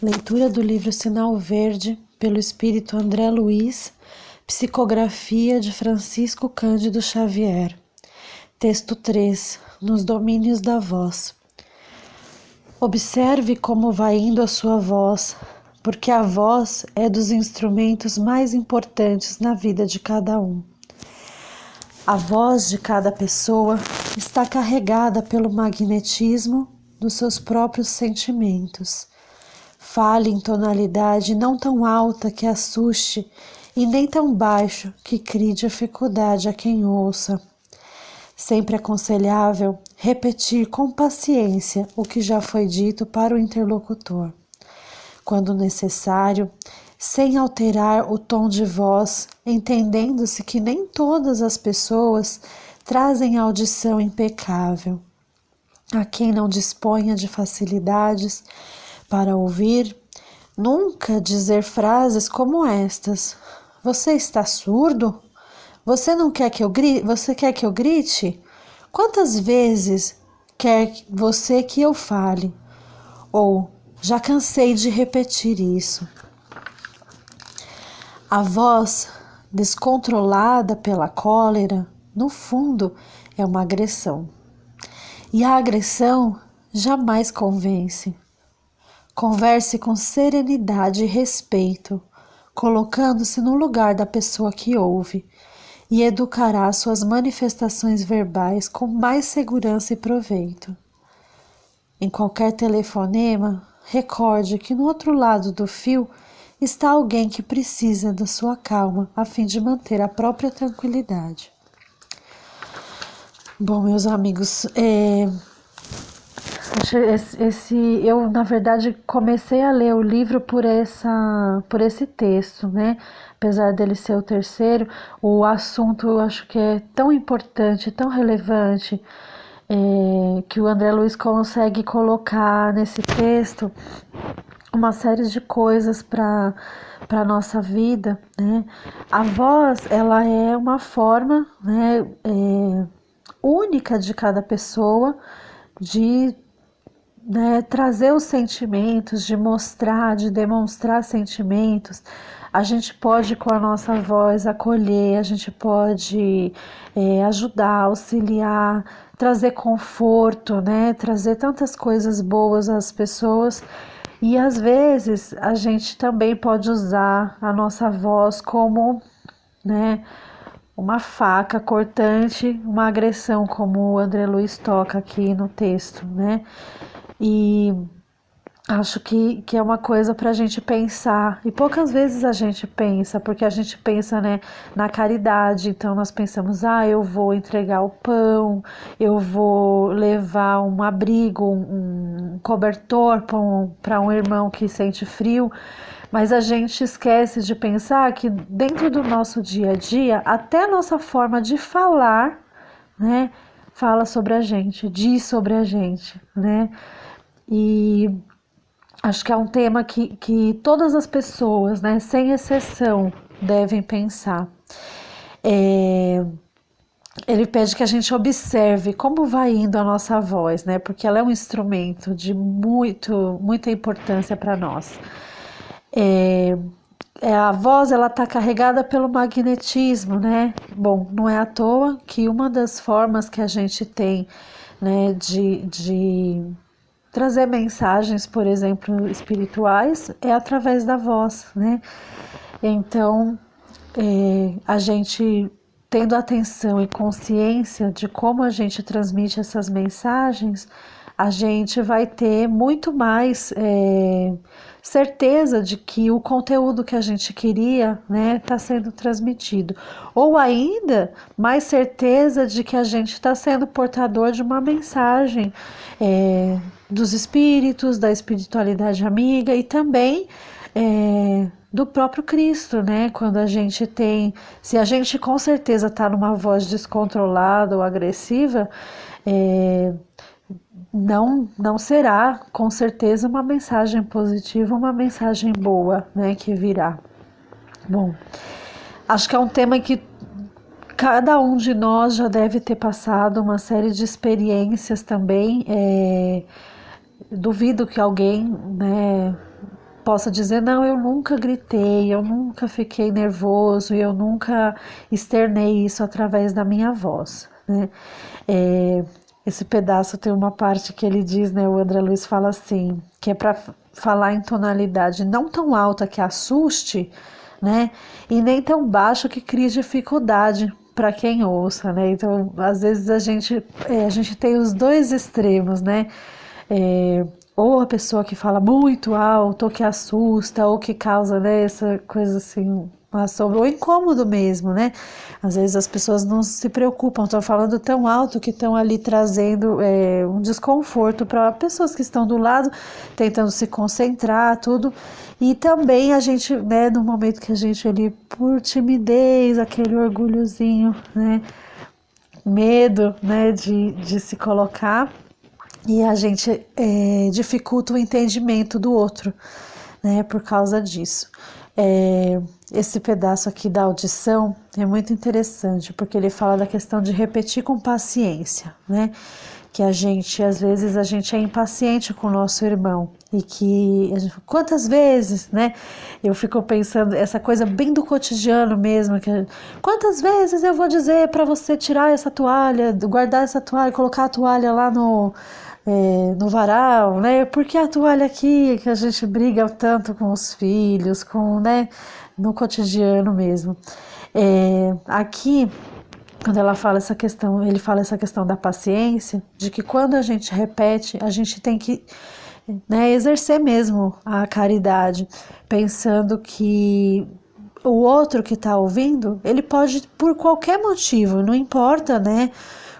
Leitura do livro Sinal Verde, pelo espírito André Luiz, psicografia de Francisco Cândido Xavier. Texto 3. Nos domínios da voz. Observe como vai indo a sua voz, porque a voz é dos instrumentos mais importantes na vida de cada um. A voz de cada pessoa está carregada pelo magnetismo dos seus próprios sentimentos. Fale em tonalidade não tão alta que assuste e nem tão baixo que crie dificuldade a quem ouça. Sempre aconselhável repetir com paciência o que já foi dito para o interlocutor. Quando necessário, sem alterar o tom de voz, entendendo-se que nem todas as pessoas trazem audição impecável. A quem não disponha de facilidades para ouvir, nunca dizer frases como estas: "Você está surdo? Você não quer que eu grite? Você quer que eu grite? Quantas vezes quer você que eu fale?" Ou "Já cansei de repetir isso." A voz descontrolada pela cólera, no fundo, é uma agressão. E a agressão jamais convence. Converse com serenidade e respeito, colocando-se no lugar da pessoa que ouve, e educará suas manifestações verbais com mais segurança e proveito. Em qualquer telefonema, recorde que no outro lado do fio está alguém que precisa da sua calma a fim de manter a própria tranquilidade. Bom, meus amigos, eu na verdade comecei a ler o livro por esse texto, né? Apesar dele ser o terceiro, o assunto eu acho que é tão importante, tão relevante, que o André Luiz consegue colocar nesse texto uma série de coisas para a nossa vida, né? A voz, ela é uma forma, né, única de cada pessoa de, né, trazer os sentimentos, de mostrar, de demonstrar sentimentos. A gente pode, com a nossa voz, acolher, a gente pode ajudar, auxiliar, trazer conforto, né, trazer tantas coisas boas às pessoas. E às vezes a gente também pode usar a nossa voz como, né, uma faca cortante, uma agressão, como o André Luiz toca aqui no texto, né? E acho que é uma coisa para a gente pensar, e poucas vezes a gente pensa, porque a gente pensa, né, na caridade. Então nós pensamos, eu vou entregar o pão, eu vou levar um abrigo, um cobertor para um irmão que sente frio, mas a gente esquece de pensar que dentro do nosso dia a dia, até a nossa forma de falar, né, fala sobre a gente, diz sobre a gente, né? E acho que é um tema que todas as pessoas, né, sem exceção, devem pensar. Ele pede que a gente observe como vai indo a nossa voz, né, porque ela é um instrumento de muita importância para nós. A voz, ela está carregada pelo magnetismo, né? Bom, não é à toa que uma das formas que a gente tem, né, de trazer mensagens, por exemplo, espirituais, é através da voz, né? Então, a gente tendo atenção e consciência de como a gente transmite essas mensagens, a gente vai ter muito mais certeza de que o conteúdo que a gente queria, né, está sendo transmitido. Ou ainda, mais certeza de que a gente está sendo portador de uma mensagem dos espíritos, da espiritualidade amiga e também do próprio Cristo, né? Quando a gente se a gente com certeza está numa voz descontrolada ou agressiva, não será com certeza uma mensagem positiva, uma mensagem boa, né, que virá. Bom, acho que é um tema que cada um de nós já deve ter passado uma série de experiências também, duvido que alguém, né, possa dizer, não, eu nunca gritei, eu nunca fiquei nervoso, eu nunca externei isso através da minha voz, né? É, esse pedaço tem uma parte que ele diz, né, o André Luiz fala assim, que é para falar em tonalidade não tão alta que assuste, né, e nem tão baixo que crie dificuldade para quem ouça, né? Então, às vezes a gente tem os dois extremos, né? É, ou a pessoa que fala muito alto, ou que assusta, ou que causa, né, essa coisa assim, um assombro, ou incômodo mesmo, né? Às vezes as pessoas não se preocupam, estão falando tão alto que estão ali trazendo um desconforto para pessoas que estão do lado, tentando se concentrar, tudo. E também a gente, né, no momento que a gente ali, por timidez, aquele orgulhozinho, né, medo, né, de se colocar, e a gente dificulta o entendimento do outro, né, por causa disso. Esse pedaço aqui da audição é muito interessante, porque ele fala da questão de repetir com paciência, né, que a gente, às vezes, a gente é impaciente com o nosso irmão, e que, quantas vezes, né, eu fico pensando, essa coisa bem do cotidiano mesmo, quantas vezes eu vou dizer para você tirar essa toalha, guardar essa toalha, colocar a toalha lá no varal, né? Porque a toalha aqui que a gente briga tanto com os filhos, né, no cotidiano mesmo. Aqui, quando ela fala essa questão, ele fala essa questão da paciência, de que quando a gente repete, a gente tem que, né, exercer mesmo a caridade, pensando que o outro que está ouvindo, ele pode, por qualquer motivo, não importa, né,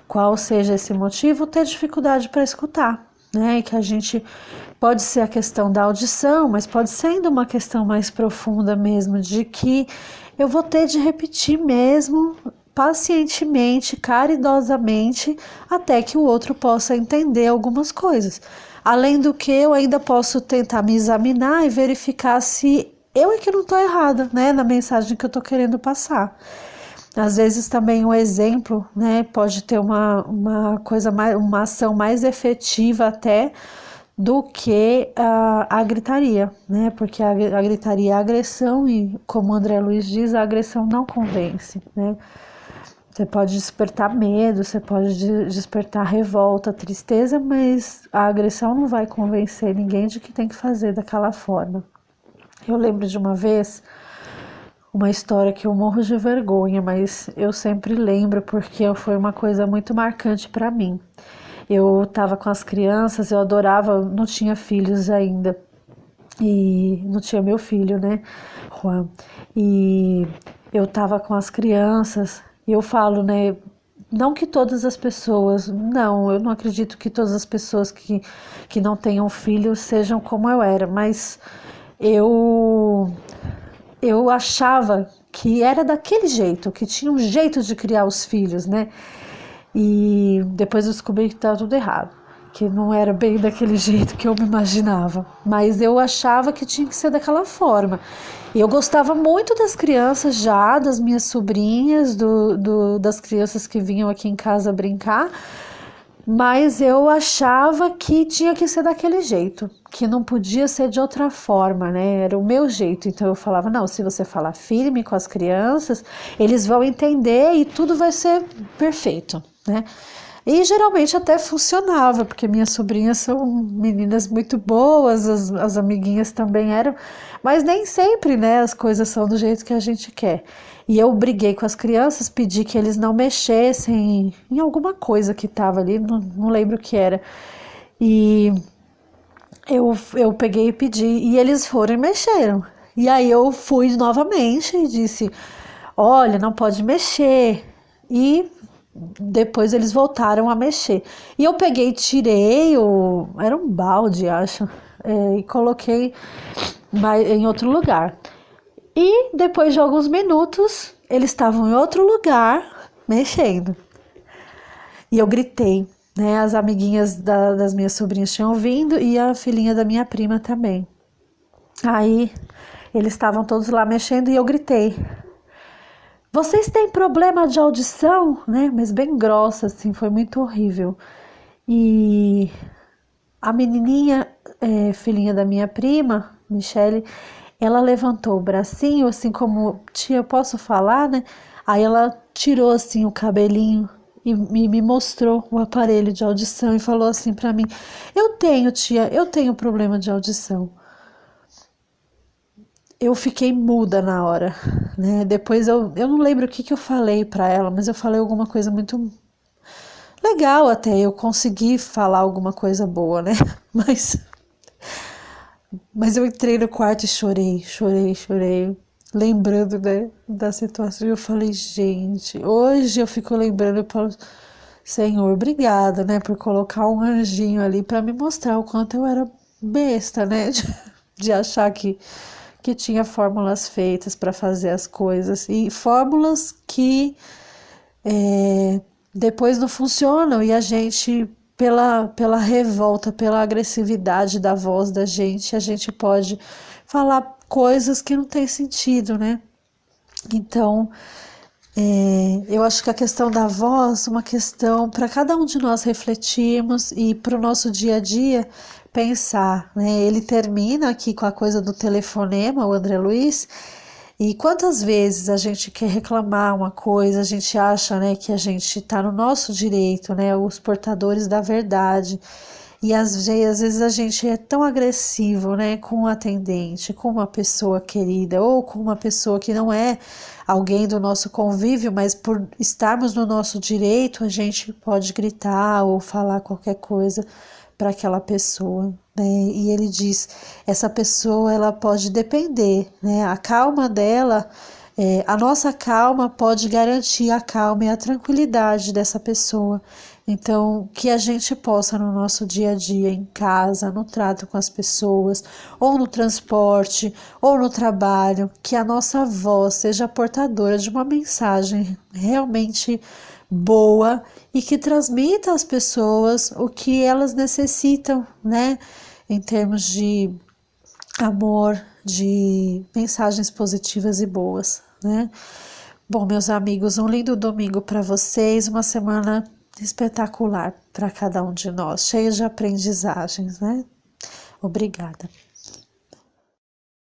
qual seja esse motivo, ter dificuldade para escutar, né? E que a gente pode ser a questão da audição, mas pode ser ainda uma questão mais profunda mesmo, de que eu vou ter de repetir mesmo, pacientemente, caridosamente, até que o outro possa entender algumas coisas. Além do que, eu ainda posso tentar me examinar e verificar se eu é que não estou errada, né, na mensagem que eu estou querendo passar. Às vezes também um exemplo, né, pode ter uma coisa mais, uma ação mais efetiva até do que a gritaria, né? Porque a gritaria é a agressão e, como o André Luiz diz, a agressão não convence, né? Você pode despertar medo, você pode despertar revolta, tristeza, mas a agressão não vai convencer ninguém de que tem que fazer daquela forma. Eu lembro de uma vez uma história que eu morro de vergonha, mas eu sempre lembro porque foi uma coisa muito marcante para mim. Eu estava com as crianças, eu adorava, não tinha filhos ainda, e não tinha meu filho, né, Juan, e eu estava com as crianças, e eu falo, né, não que todas as pessoas, não, eu não acredito que todas as pessoas que não tenham filhos sejam como eu era, mas eu achava que era daquele jeito, que tinha um jeito de criar os filhos, né? E depois eu descobri que estava tudo errado, que não era bem daquele jeito que eu me imaginava. Mas eu achava que tinha que ser daquela forma. E eu gostava muito das crianças já, das minhas sobrinhas, das crianças que vinham aqui em casa brincar, mas eu achava que tinha que ser daquele jeito, que não podia ser de outra forma, né? Era o meu jeito. Então eu falava, não, se você falar firme com as crianças, eles vão entender e tudo vai ser perfeito, né? E geralmente até funcionava, porque minhas sobrinhas são meninas muito boas, as amiguinhas também eram, mas nem sempre, né, as coisas são do jeito que a gente quer. E eu briguei com as crianças, pedi que eles não mexessem em alguma coisa que estava ali, não lembro o que era. E eu peguei e pedi, e eles foram e mexeram. E aí eu fui novamente e disse, olha, não pode mexer. E depois eles voltaram a mexer. E eu peguei, tirei, era um balde, acho, e coloquei em outro lugar. E depois de alguns minutos, eles estavam em outro lugar, mexendo. E eu gritei, né? As amiguinhas das minhas sobrinhas tinham vindo e a filhinha da minha prima também. Aí eles estavam todos lá mexendo e eu gritei, vocês têm problema de audição, né? Mas bem grossa, assim, foi muito horrível. E a menininha, filhinha da minha prima, Michele, ela levantou o bracinho, assim como, tia, eu posso falar, né? Aí ela tirou assim o cabelinho e me mostrou o aparelho de audição e falou assim para mim: eu tenho, tia, eu tenho problema de audição. Eu fiquei muda na hora, né? Depois eu não lembro o que eu falei para ela, mas eu falei alguma coisa muito legal até. Eu consegui falar alguma coisa boa, né? Mas, mas eu entrei no quarto e chorei, chorei, chorei. Lembrando, né, da situação, eu falei, gente, hoje eu fico lembrando, eu falo, Senhor, obrigada, né, por colocar um anjinho ali para me mostrar o quanto eu era besta, né, de achar que tinha fórmulas feitas para fazer as coisas e fórmulas que depois não funcionam e a gente, pela revolta, pela agressividade da voz da gente, a gente pode falar coisas que não tem sentido, né? Então, eu acho que a questão da voz, uma questão para cada um de nós refletirmos e para o nosso dia a dia pensar, né? Ele termina aqui com a coisa do telefonema, o André Luiz, e quantas vezes a gente quer reclamar uma coisa, a gente acha, né, que a gente está no nosso direito, né, os portadores da verdade, e às vezes a gente é tão agressivo, né, com um atendente, com uma pessoa querida, ou com uma pessoa que não é alguém do nosso convívio, mas por estarmos no nosso direito, a gente pode gritar ou falar qualquer coisa para aquela pessoa, né? E ele diz, essa pessoa ela pode depender, né? A calma dela, a nossa calma pode garantir a calma e a tranquilidade dessa pessoa. Então, que a gente possa no nosso dia a dia, em casa, no trato com as pessoas, ou no transporte, ou no trabalho, que a nossa voz seja portadora de uma mensagem realmente boa e que transmita às pessoas o que elas necessitam, né? Em termos de amor, de mensagens positivas e boas, né? Bom, meus amigos, um lindo domingo para vocês, uma semana espetacular para cada um de nós, cheia de aprendizagens, né? Obrigada.